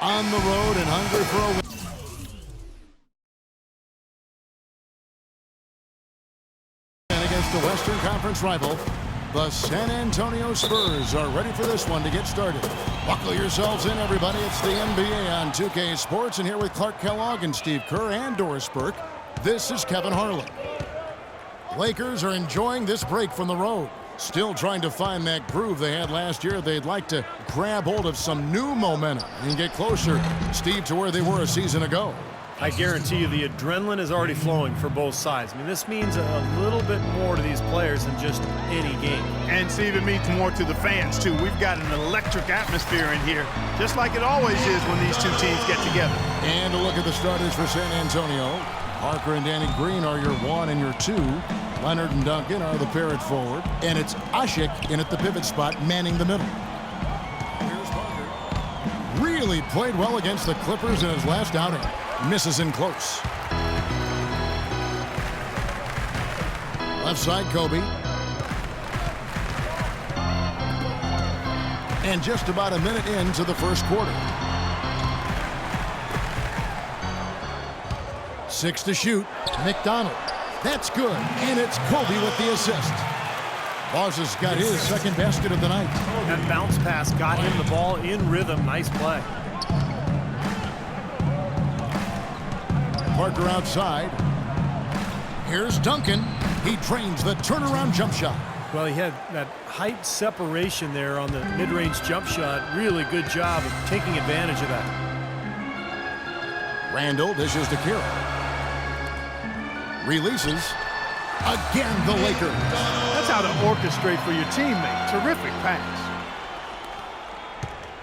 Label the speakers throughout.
Speaker 1: on the road and hungry for a win. Against the Western Conference rival, the San Antonio Spurs are ready for this one to get started. Buckle yourselves in, everybody. It's the NBA on 2K Sports, and here with Clark Kellogg and Steve Kerr and Doris Burke, this is Kevin Harlan. Lakers are enjoying this break from the road. Still trying to find that groove they had last year. They'd like to grab hold of some new momentum and get closer, Steve, to where they were a season ago.
Speaker 2: I guarantee you the adrenaline is already flowing for both sides. I mean, this means a little bit more to these players than just any game.
Speaker 3: And Steve, it means more to the fans, too. We've got an electric atmosphere in here, just like it always is when these two teams get together.
Speaker 1: And a look at the starters for San Antonio. Parker and Danny Green are your 1 and your 2. Leonard and Duncan are the pair at forward. And it's Asik in at the pivot spot, manning the middle. Here's Parker. Really played well against the Clippers in his last outing. Misses in close. Left side, Kobe. And just about a minute into the first quarter. 6 to shoot. McDonald. That's good. And it's Kobe with the assist. Boss has got his second basket of the night.
Speaker 2: That bounce pass got him the ball in rhythm. Nice play.
Speaker 1: Parker outside. Here's Duncan. He trains the turnaround jump shot.
Speaker 2: Well, he had that height separation there on the mid-range jump shot. Really good job of taking advantage of that.
Speaker 1: Randall dishes to Kira. Releases. Again, the Lakers.
Speaker 3: That's how to orchestrate for your teammate. Terrific pass.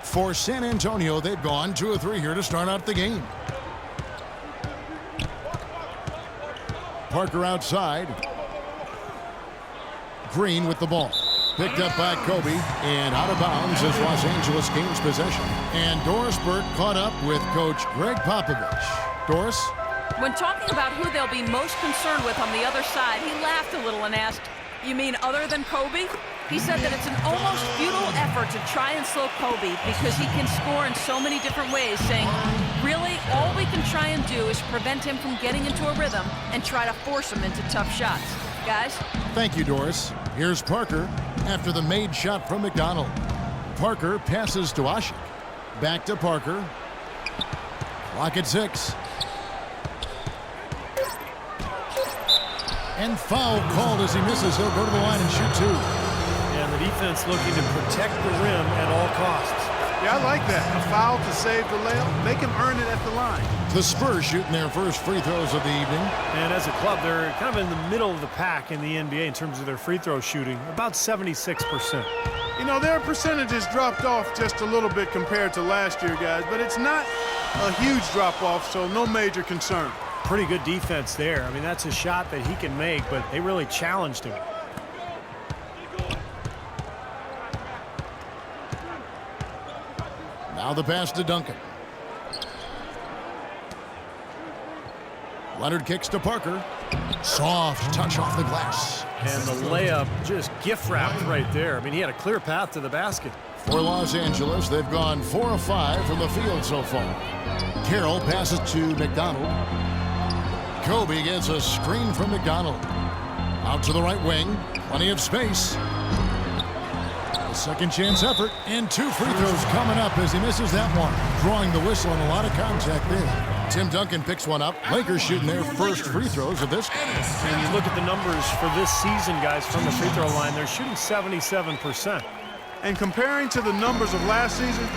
Speaker 1: For San Antonio, they've gone 2 of 3 here to start out the game. Parker outside. Green with the ball. Picked up by Kobe and out of bounds as Los Angeles gains possession. And Doris Burke caught up with Coach Greg Popovich. Doris?
Speaker 4: When talking about who they'll be most concerned with on the other side, he laughed a little and asked, "You mean other than Kobe?" He said that it's an almost futile effort to try and slow Kobe because he can score in so many different ways, saying, really, all we can try and do is prevent him from getting into a rhythm and try to force him into tough shots. Guys?
Speaker 1: Thank you, Doris. Here's Parker after the made shot from McDonald. Parker passes to Asik. Back to Parker. Clock at 6. And foul called as he misses. He'll go to the line and shoot 2.
Speaker 2: And the defense looking to protect the rim at all costs.
Speaker 3: Yeah, I like that. A foul to save the layup. Make him earn it at the line.
Speaker 1: The Spurs shooting their first free throws of the evening.
Speaker 2: And as a club, they're kind of in the middle of the pack in the NBA in terms of their free throw shooting, about 76%.
Speaker 3: You know, their percentages dropped off just a little bit compared to last year, guys, but it's not a huge drop-off, so no major concern.
Speaker 2: Pretty good defense there. I mean, that's a shot that he can make, but they really challenged him.
Speaker 1: Now the pass to Duncan. Leonard kicks to Parker. Soft touch off the glass.
Speaker 2: And the layup just gift-wrapped right there. I mean, he had a clear path to the basket.
Speaker 1: For Los Angeles, they've gone 4 of 5 from the field so far. Carroll passes to McDonald. Kobe gets a screen from McDonald. Out to the right wing. Plenty of space. A second chance effort. And 2 free throws coming up as he misses that one. Drawing the whistle and a lot of contact there. Tim Duncan picks one up. Lakers shooting their first free throws of this game.
Speaker 2: And you look at the numbers for this season, guys, from the free throw line. They're shooting 77%.
Speaker 3: And comparing to the numbers of last season,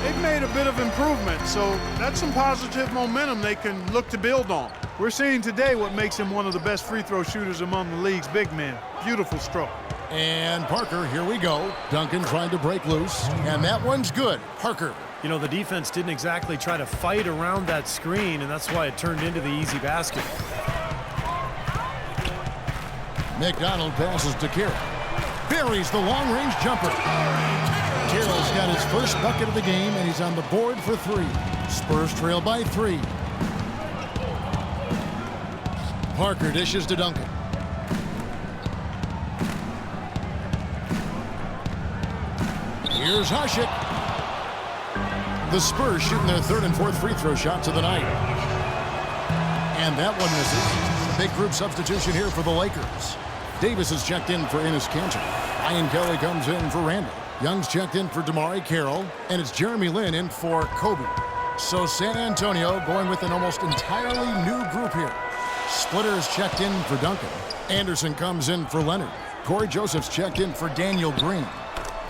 Speaker 3: they've made a bit of improvement, so that's some positive momentum they can look to build on. We're seeing today what makes him one of the best free throw shooters among the league's big men. Beautiful stroke.
Speaker 1: And Parker, here we go. Duncan trying to break loose, and that one's good. Parker.
Speaker 2: You know, the defense didn't exactly try to fight around that screen, and that's why it turned into the easy basket.
Speaker 1: McDonald passes to Carroll. Buries the long-range jumper. Carroll's got his first bucket of the game, and he's on the board for 3. Spurs trail by 3. Parker dishes to Duncan. Here's Asik. The Spurs shooting their third and fourth free throw shots of the night. And that one misses. Big group substitution here for the Lakers. Davis is checked in for Enes Kanter. Ryan Kelly comes in for Randall. Young's checked in for DeMarre Carroll. And it's Jeremy Lin in for Kobe. So San Antonio going with an almost entirely new group here. Splitter's checked in for Duncan. Anderson comes in for Leonard. Corey Joseph's checked in for Daniel Green.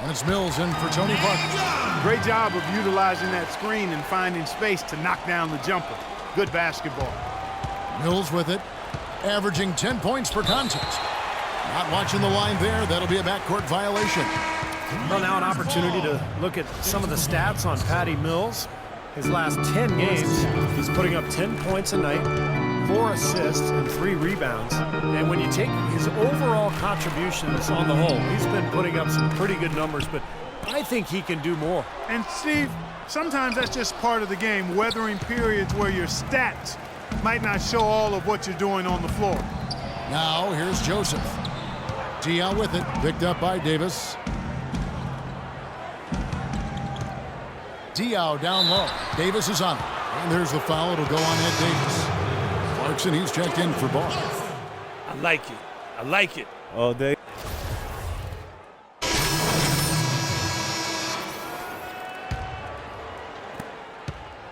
Speaker 1: And it's Mills in for Tony Parker.
Speaker 3: Great job of utilizing that screen and finding space to knock down the jumper. Good basketball.
Speaker 1: Mills with it, averaging 10 points per contest. Not watching the line there. That'll be a backcourt violation.
Speaker 2: Well, now an opportunity to look at some of the stats on Patty Mills. His last 10 games, he's putting up 10 points a night, 4 assists, and 3 rebounds. And when you take his overall contributions on the whole, he's been putting up some pretty good numbers, but I think he can do more.
Speaker 3: And Steve, sometimes that's just part of the game, weathering periods where your stats might not show all of what you're doing on the floor.
Speaker 1: Now here's Joseph. Diaw with it, picked up by Davis. Diaw down low. Davis is on it. And there's the foul. It'll go on Ed Davis. Clarkson, he's checked in for ball.
Speaker 5: I like it. I like it. All day.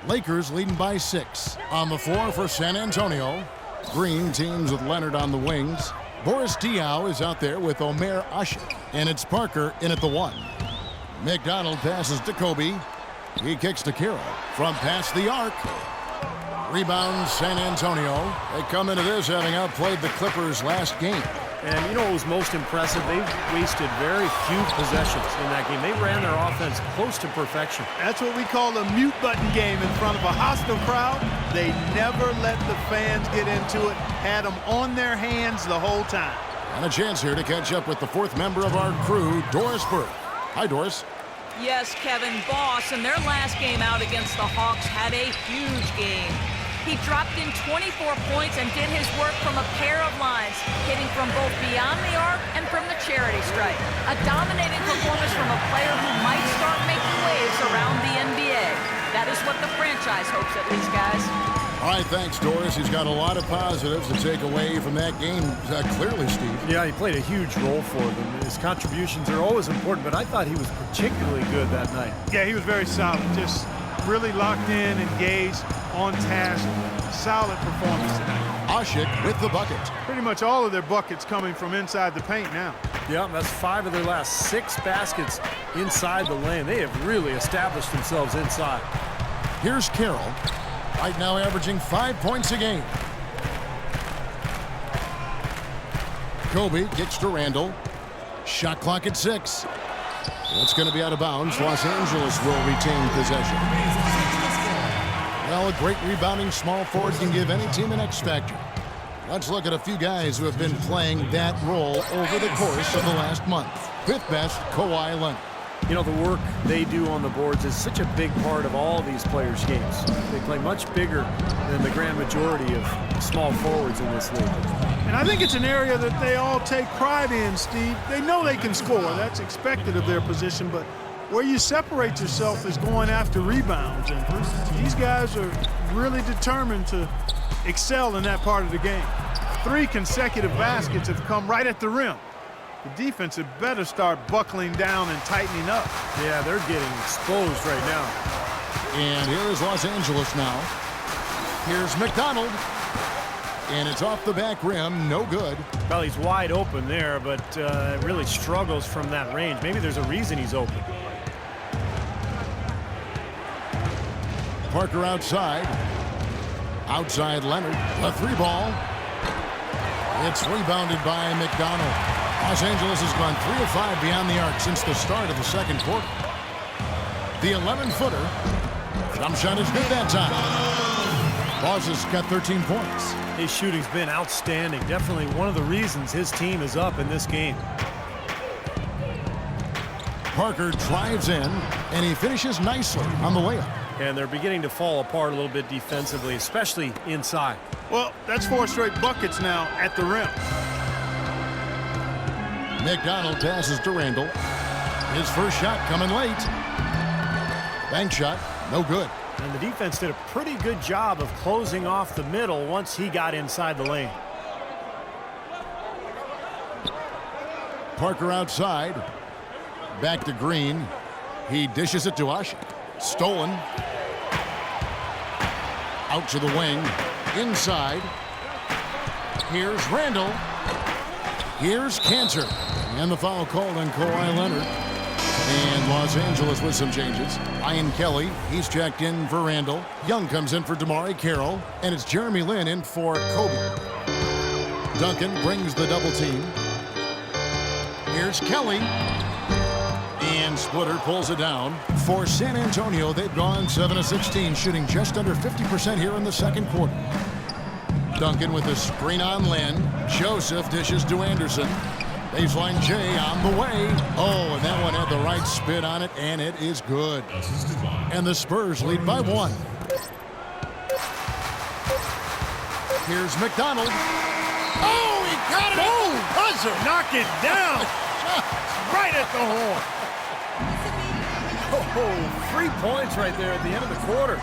Speaker 1: Lakers leading by 6. On the floor for San Antonio. Green teams with Leonard on the wings. Boris Diaw is out there with Omer Asik. And it's Parker in at the 1. McDonald passes to Kobe. He kicks to Carroll from past the arc. Rebound San Antonio. They come into this having outplayed the Clippers last game.
Speaker 2: And you know what was most impressive? They wasted very few possessions in that game. They ran their offense close to perfection.
Speaker 3: That's what we call a mute button game in front of a hostile crowd. They never let the fans get into it. Had them on their hands the whole time.
Speaker 1: And a chance here to catch up with the 4th member of our crew, Doris Burke. Hi, Doris.
Speaker 4: Yes, Kevin, Boss in their last game out against the Hawks had a huge game. He dropped in 24 points and did his work from a pair of lines, hitting from both beyond the arc and from the charity stripe. A dominating performance from a player who might start making waves around the NBA. That is what the franchise hopes, at least, guys.
Speaker 1: All right, thanks, Doris. He's got a lot of positives to take away from that game, clearly, Steve.
Speaker 2: Yeah, he played a huge role for them. His contributions are always important, but I thought he was particularly good that night.
Speaker 3: Yeah, he was very solid. Just really locked in, engaged, on task. Solid performance tonight.
Speaker 1: Asik with the bucket.
Speaker 3: Pretty much all of their buckets coming from inside the paint now.
Speaker 2: Yeah, that's 5 of their last 6 baskets inside the lane. They have really established themselves inside.
Speaker 1: Here's Carroll. Right now averaging 5 points a game. Kobe kicks to Randall. Shot clock at 6. That's going to be out of bounds. Los Angeles will retain possession. Well, a great rebounding small forward can give any team an X factor. Let's look at a few guys who have been playing that role over the course of the last month. 5th best, Kawhi Leonard.
Speaker 2: You know, the work they do on the boards is such a big part of all these players' games. They play much bigger than the grand majority of small forwards in this league.
Speaker 3: And I think it's an area that they all take pride in, Steve. They know they can score. That's expected of their position, but where you separate yourself is going after rebounds. And these guys are really determined to excel in that part of the game. 3 consecutive baskets have come right at the rim. The defense had better start buckling down and tightening up.
Speaker 2: Yeah, they're getting exposed right now.
Speaker 1: And here is Los Angeles now. Here's McDonald. And it's off the back rim, no good.
Speaker 2: Well, he's wide open there, but really struggles from that range. Maybe there's a reason he's open.
Speaker 1: Parker outside. Outside Leonard. A 3 ball. It's rebounded by McDonald. Los Angeles has gone 3 of 5 beyond the arc since the start of the second quarter. The 11-footer. Jump shot is good that time. Boss has got 13 points.
Speaker 2: His shooting's been outstanding. Definitely one of the reasons his team is up in this game.
Speaker 1: Parker drives in, and he finishes nicely on the layup.
Speaker 2: And they're beginning to fall apart a little bit defensively, especially inside.
Speaker 3: Well, that's 4 straight buckets now at the rim.
Speaker 1: McDonald passes to Randall. His first shot coming late. Bank shot. No good.
Speaker 2: And the defense did a pretty good job of closing off the middle once he got inside the lane.
Speaker 1: Parker outside. Back to Green. He dishes it to Usher. Stolen. Out to the wing. Inside. Here's Randall. Here's Cantor. And the foul called on Kawhi Leonard. And Los Angeles with some changes. Ian Kelly, he's checked in for Randall. Young comes in for Damari Carroll. And it's Jeremy Lin in for Kobe. Duncan brings the double team. Here's Kelly. And Splitter pulls it down. For San Antonio, they've gone 7 of 16, shooting just under 50% here in the second quarter. Duncan with a screen on Lin. Joseph dishes to Anderson. Baseline Jay on the way. Oh, and that one had the right spin on it, and it is good. And the Spurs lead by 1. Here's McDonald. Oh, he got it at the buzzer.
Speaker 2: Knock it down. Right at the horn. Oh, 3 points right there at the end of the quarter.